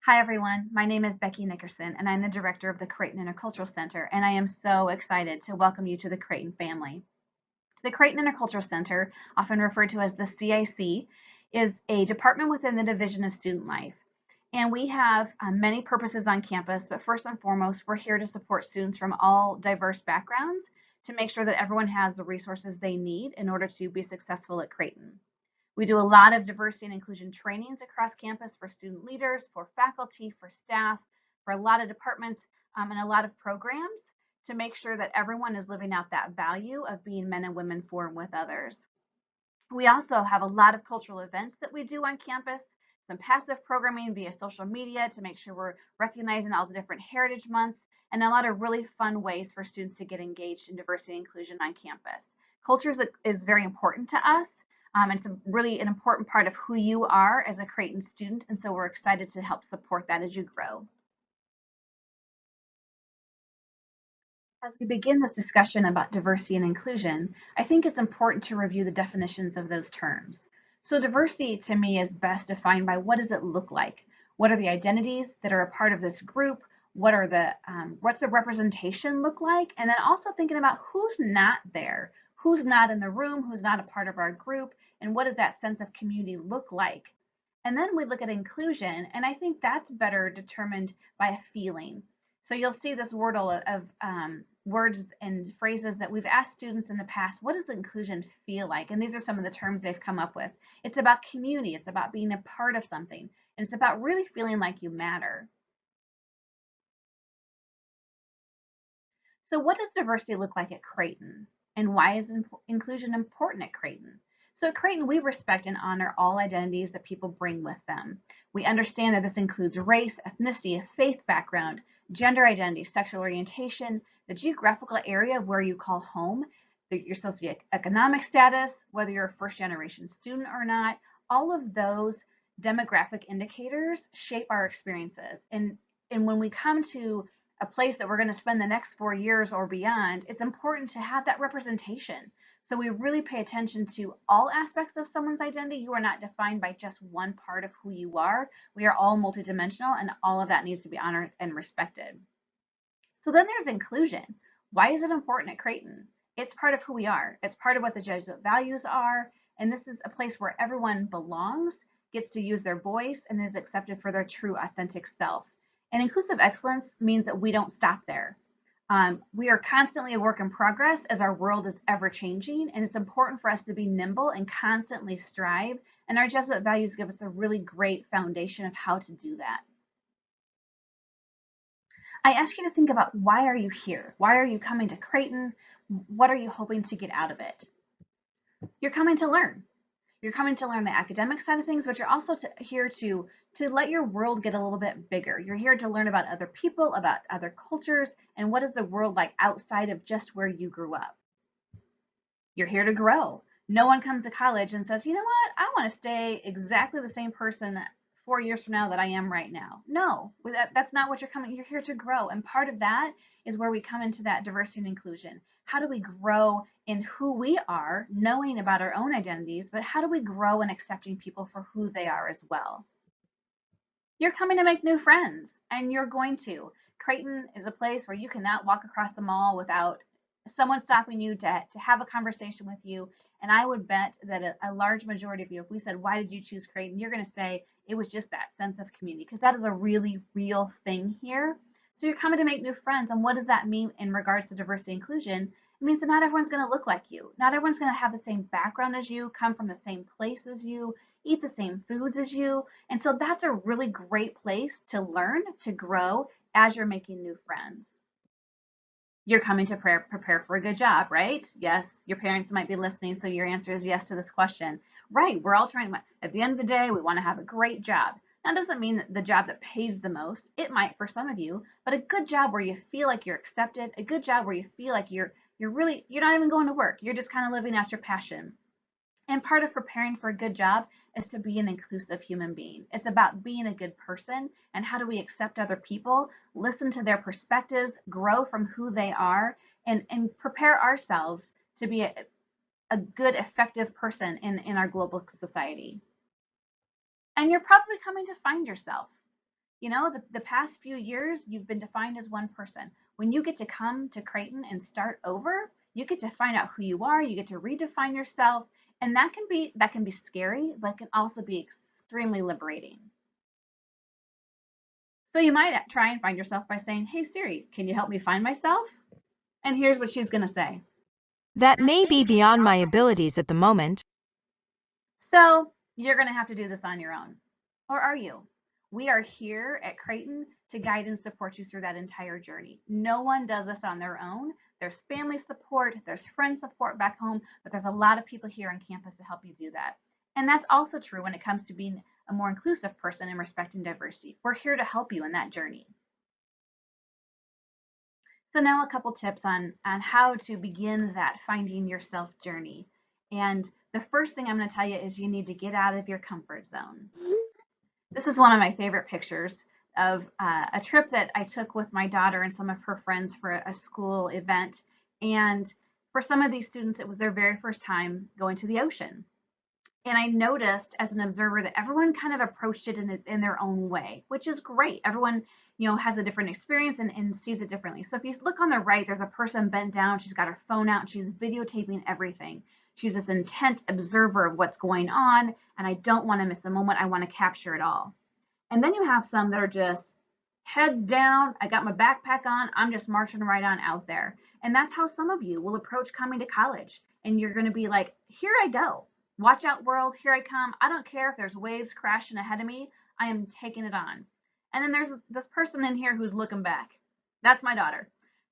Hi, everyone. My name is Becky Nickerson, and I'm the director of the Creighton Intercultural Center, and I am so excited to welcome you to the Creighton family. The Creighton Intercultural Center, often referred to as the CIC, is a department within the Division of Student Life. And we have many purposes on campus, but first and foremost, we're here to support students from all diverse backgrounds to make sure that everyone has the resources they need in order to be successful at Creighton. We do a lot of diversity and inclusion trainings across campus for student leaders, for faculty, for staff, for a lot of departments, and a lot of programs to make sure that everyone is living out that value of being men and women for and with others. We also have a lot of cultural events that we do on campus, some passive programming via social media to make sure we're recognizing all the different heritage months, and a lot of really fun ways for students to get engaged in diversity and inclusion on campus. Culture is very important to us. It's really an important part of who you are as a Creighton student, and so we're excited to help support that as you grow. As we begin this discussion about diversity and inclusion, I think it's important to review the definitions of those terms. So diversity to me is best defined by what does it look like? What are the identities that are a part of this group? What's the representation look like? And then also thinking about who's not there, who's not in the room, who's not a part of our group, and what does that sense of community look like? And then we look at inclusion, and I think that's better determined by a feeling. So you'll see this wordle of words and phrases that we've asked students in the past, what does inclusion feel like? And these are some of the terms they've come up with. It's about community, it's about being a part of something, and it's about really feeling like you matter. So what does diversity look like at Creighton? And why is inclusion important at Creighton? So at Creighton, we respect and honor all identities that people bring with them. We understand that this includes race, ethnicity, faith background, gender identity, sexual orientation, the geographical area of where you call home, your socioeconomic status, whether you're a first generation student or not. All of those demographic indicators shape our experiences. And when we come to a place that we're going to spend the next 4 years or beyond, it's important to have that representation. So we really pay attention to all aspects of someone's identity. You are not defined by just one part of who you are. We are all multidimensional, and all of that needs to be honored and respected. So then there's inclusion. Why is it important at Creighton? It's part of who we are. It's part of what the Jesuit values are. And this is a place where everyone belongs, gets to use their voice, and is accepted for their true, authentic self. And inclusive excellence means that we don't stop there. We are constantly a work in progress as our world is ever changing, and it's important for us to be nimble and constantly strive. And our Jesuit values give us a really great foundation of how to do that. I ask you to think about, why are you here? Why are you coming to Creighton? What are you hoping to get out of it? You're coming to learn. You're coming to learn the academic side of things, but you're also here to let your world get a little bit bigger. You're here to learn about other people, about other cultures, and what is the world like outside of just where you grew up. You're here to grow. No one comes to college and says, you know what, I want to stay exactly the same person 4 years from now that I am right now. No, that's not what you're coming. You're here to grow. And part of that is where we come into that diversity and inclusion. How do we grow in who we are, knowing about our own identities, but how do we grow in accepting people for who they are as well? You're coming to make new friends, and you're going to. Creighton is a place where you cannot walk across the mall without someone stopping you to have a conversation with you. And I would bet that a large majority of you, if we said, why did you choose Creighton? You're going to say it was just that sense of community, because that is a really real thing here. So you're coming to make new friends. And what does that mean in regards to diversity and inclusion? It means that not everyone's going to look like you. Not everyone's going to have the same background as you, come from the same place as you, eat the same foods as you. And so that's a really great place to learn, to grow as you're making new friends. You're coming to prepare for a good job, right? Yes, your parents might be listening, so your answer is yes to this question. Right, we're all trying, at the end of the day, we want to have a great job. That doesn't mean that the job that pays the most. It might for some of you, but a good job where you feel like you're accepted, a good job where you feel like you're not even going to work. You're just kind of living out your passion. And part of preparing for a good job is to be an inclusive human being. It's about being a good person, and how do we accept other people, listen to their perspectives, grow from who they are, and prepare ourselves to be a good, effective person in our global society. And you're probably coming to find yourself. The past few years, you've been defined as one person. When you get to come to Creighton and start over, you get to find out who you are, you get to redefine yourself, and that can be scary, but can also be extremely liberating. So you might try and find yourself by saying, "Hey Siri, can you help me find myself?" And here's what she's going to say. That may be beyond my abilities at the moment. So you're going to have to do this on your own. Or are you? We are here at Creighton to guide and support you through that entire journey. No one does this on their own. There's family support, there's friend support back home, but there's a lot of people here on campus to help you do that. And that's also true when it comes to being a more inclusive person and respecting diversity. We're here to help you in that journey. So now a couple tips on how to begin that finding yourself journey. And the first thing I'm going to tell you is you need to get out of your comfort zone. This is one of my favorite pictures of a trip that I took with my daughter and some of her friends for a school event. And for some of these students, it was their very first time going to the ocean. And I noticed as an observer that everyone kind of approached it in their own way, which is great. Everyone, has a different experience and sees it differently. So if you look on the right, there's a person bent down. She's got her phone out and she's videotaping everything. She's this intense observer of what's going on, and I don't want to miss a moment. I want to capture it all. And then you have some that are just heads down. I got my backpack on. I'm just marching right on out there. And that's how some of you will approach coming to college. And you're going to be like, here I go. Watch out, world. Here I come. I don't care if there's waves crashing ahead of me. I am taking it on. And then there's this person in here who's looking back. That's my daughter.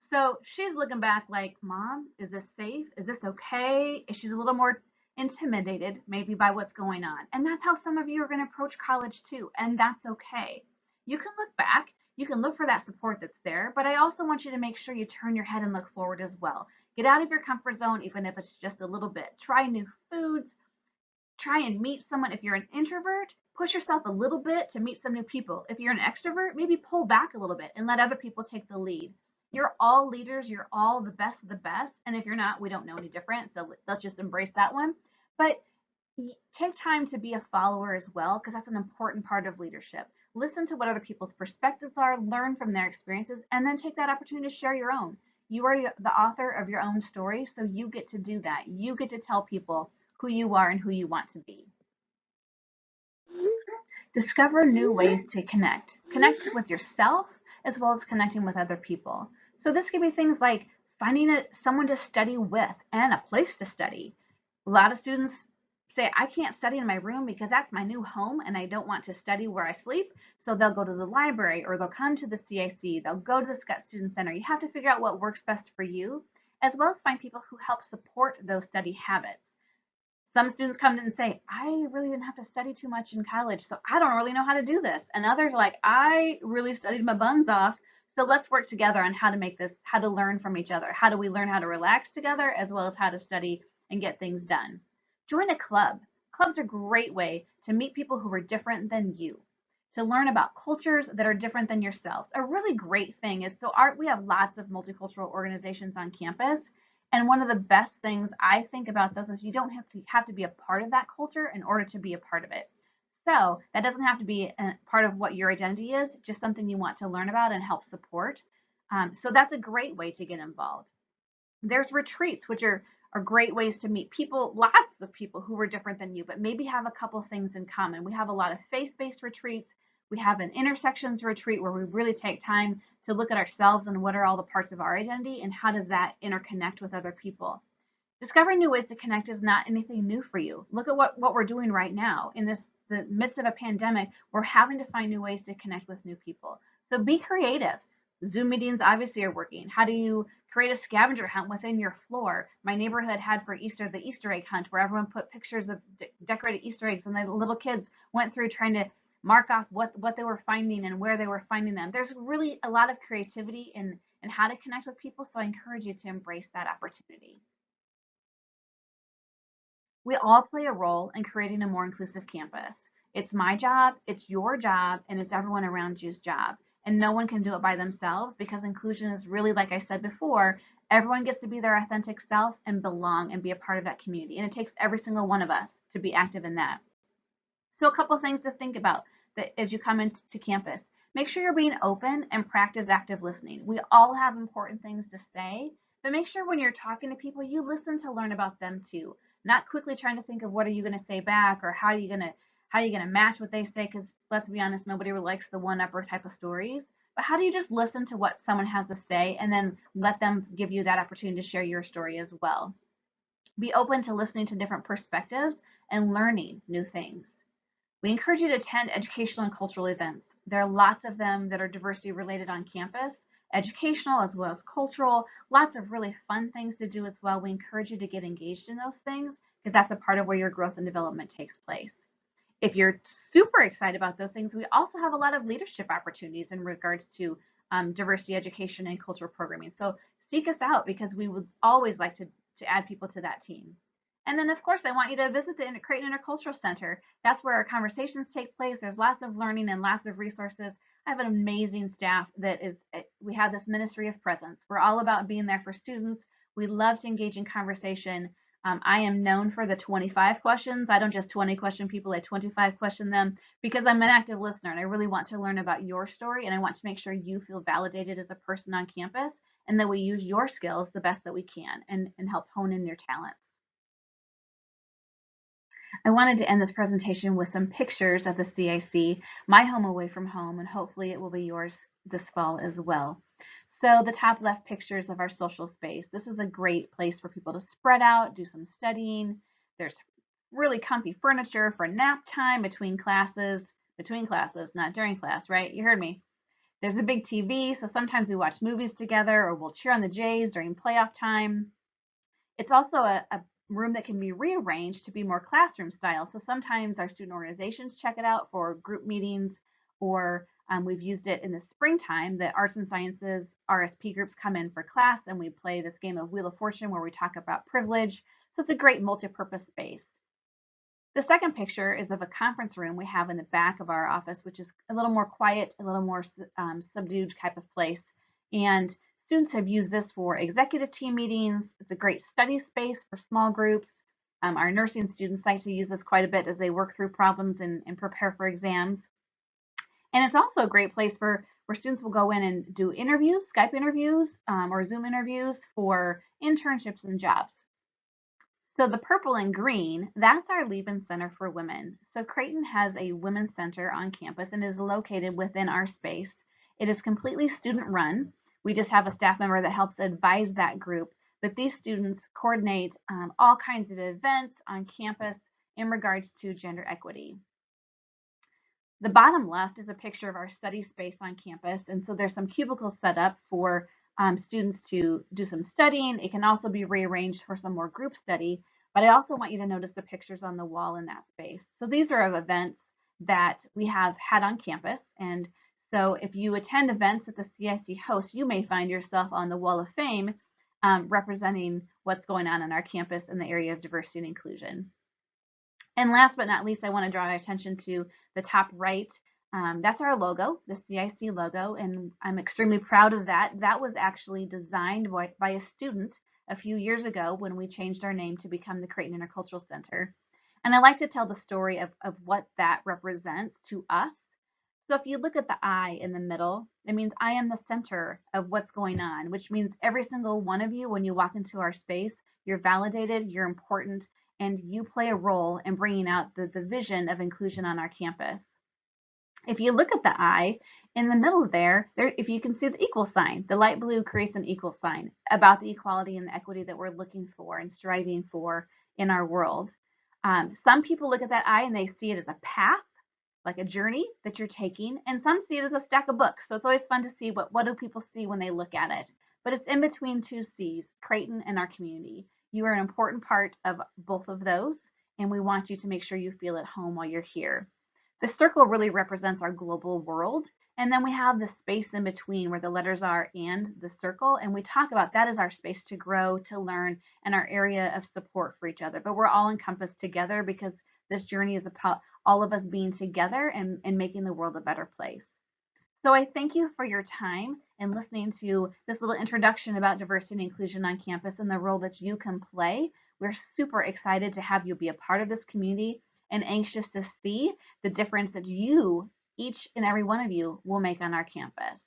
So she's looking back like, Mom, is this safe? Is this okay? She's a little more intimidated maybe by what's going on. And that's how some of you are going to approach college too. And that's okay. You can look back, you can look for that support that's there, but I also want you to make sure you turn your head and look forward as well. Get out of your comfort zone, even if it's just a little bit. Try new foods, try and meet someone. If you're an introvert, push yourself a little bit to meet some new people. If you're an extrovert, maybe pull back a little bit and let other people take the lead. You're all leaders, you're all the best of the best. And if you're not, we don't know any different. So let's just embrace that one. But take time to be a follower as well, because that's an important part of leadership. Listen to what other people's perspectives are, learn from their experiences, and then take that opportunity to share your own. You are the author of your own story, so you get to do that. You get to tell people who you are and who you want to be. Discover new ways to connect. Connect with yourself as well as connecting with other people. So this could be things like finding someone to study with and a place to study. A lot of students say, I can't study in my room because that's my new home and I don't want to study where I sleep. So they'll go to the library or they'll come to the CIC, they'll go to the Scott Student Center. You have to figure out what works best for you, as well as find people who help support those study habits. Some students come in and say, I really didn't have to study too much in college, so I don't really know how to do this. And others are like, I really studied my buns off. So let's work together on how to make this, how to learn from each other. How do we learn how to relax together as well as how to study and get things done? Join a club. Clubs are a great way to meet people who are different than you, to learn about cultures that are different than yourselves. A really great thing is we have lots of multicultural organizations on campus, and one of the best things I think about this is you don't have to be a part of that culture in order to be a part of it. So that doesn't have to be a part of what your identity is, just something you want to learn about and help support. So that's a great way to get involved. There's retreats, which are great ways to meet people, lots of people who are different than you, but maybe have a couple things in common. We have a lot of faith-based retreats. We have an intersections retreat where we really take time to look at ourselves and what are all the parts of our identity and how does that interconnect with other people. Discovering new ways to connect is not anything new for you. Look at what we're doing right now. In the midst of a pandemic, we're having to find new ways to connect with new people. So be creative. Zoom meetings obviously are working. How do you create a scavenger hunt within your floor? My neighborhood had for Easter the Easter egg hunt, where everyone put pictures of decorated Easter eggs, and the little kids went through trying to mark off what they were finding and where they were finding them. There's really a lot of creativity in how to connect with people, so I encourage you to embrace that opportunity. We all play a role in creating a more inclusive campus. It's my job, it's your job, and it's everyone around you's job. And no one can do it by themselves, because inclusion is really, like I said before, everyone gets to be their authentic self and belong and be a part of that community. And it takes every single one of us to be active in that. So a couple of things to think about that as you come into campus. Make sure you're being open and practice active listening. We all have important things to say, but make sure when you're talking to people, you listen to learn about them too. Not quickly trying to think of what are you going to say back or how are you going to match what they say, because let's be honest, nobody really likes the one-upper type of stories. But how do you just listen to what someone has to say and then let them give you that opportunity to share your story as well? Be open to listening to different perspectives and learning new things. We encourage you to attend educational and cultural events. There are lots of them that are diversity related on campus, educational as well as cultural, lots of really fun things to do as well. We encourage you to get engaged in those things because that's a part of where your growth and development takes place. If you're super excited about those things, we also have a lot of leadership opportunities in regards to diversity education and cultural programming. So seek us out because we would always like to add people to that team. And then, of course, I want you to visit the Creighton Intercultural Center. That's where our conversations take place. There's lots of learning and lots of resources. I have an amazing staff that is, we have this ministry of presence. We're all about being there for students. We love to engage in conversation. I am known for the 25 questions. I don't just 20 question people, I 25 question them because I'm an active listener and I really want to learn about your story and I want to make sure you feel validated as a person on campus and that we use your skills the best that we can and help hone in your talents. I wanted to end this presentation with some pictures of the CIC, my home away from home, and hopefully it will be yours this fall as well. So the top left pictures of our social space. This is a great place for people to spread out, do some studying. There's really comfy furniture for nap time between classes, not during class, right? You heard me. There's a big TV, so sometimes we watch movies together or we'll cheer on the Jays during playoff time. It's also a room that can be rearranged to be more classroom style. So sometimes our student organizations check it out for group meetings, or we've used it in the springtime. The arts and sciences RSP groups come in for class and we play this game of Wheel of Fortune where we talk about privilege. So it's a great multi-purpose space. The second picture is of a conference room we have in the back of our office, which is a little more quiet, a little more subdued type of place. And students have used this for executive team meetings. It's a great study space for small groups. Our nursing students like to use this quite a bit as they work through problems and prepare for exams. And it's also a great place for where students will go in and do interviews, Skype interviews, or Zoom interviews for internships and jobs. So the purple and green, that's our Leben Center for Women. So Creighton has a women's center on campus and is located within our space. It is completely student run. We just have a staff member that helps advise that group, but these students coordinate all kinds of events on campus in regards to gender equity. The bottom left is a picture of our study space on campus, and so there's some cubicles set up for students to do some studying. It can also be rearranged for some more group study, but I also want you to notice the pictures on the wall in that space. So these are of events that we have had on campus, and so if you attend events that the CIC hosts, you may find yourself on the Wall of Fame representing what's going on our campus in the area of diversity and inclusion. And last but not least, I want to draw attention to the top right. That's our logo, the CIC logo, and I'm extremely proud of that. That was actually designed by a student a few years ago when we changed our name to become the Creighton Intercultural Center. And I like to tell the story of what that represents to us. So if you look at the I in the middle, it means I am the center of what's going on, which means every single one of you, when you walk into our space, you're validated, you're important, and you play a role in bringing out the vision of inclusion on our campus. If you look at the I in the middle there, if you can see the equal sign, the light blue creates an equal sign about the equality and the equity that we're looking for and striving for in our world. Some people look at that I and they see it as a path, like a journey that you're taking, and some see it as a stack of books. So it's always fun to see what do people see when they look at it. But it's in between two C's, Creighton and our community. You are an important part of both of those, and we want you to make sure you feel at home while you're here. The circle really represents our global world, and then we have the space in between where the letters are and the circle, and we talk about that as our space to grow, to learn, and our area of support for each other. But we're all encompassed together because this journey is about all of us being together and making the world a better place. So I thank you for your time and listening to this little introduction about diversity and inclusion on campus and the role that you can play. We're super excited to have you be a part of this community and anxious to see the difference that you each and every one of you will make on our campus.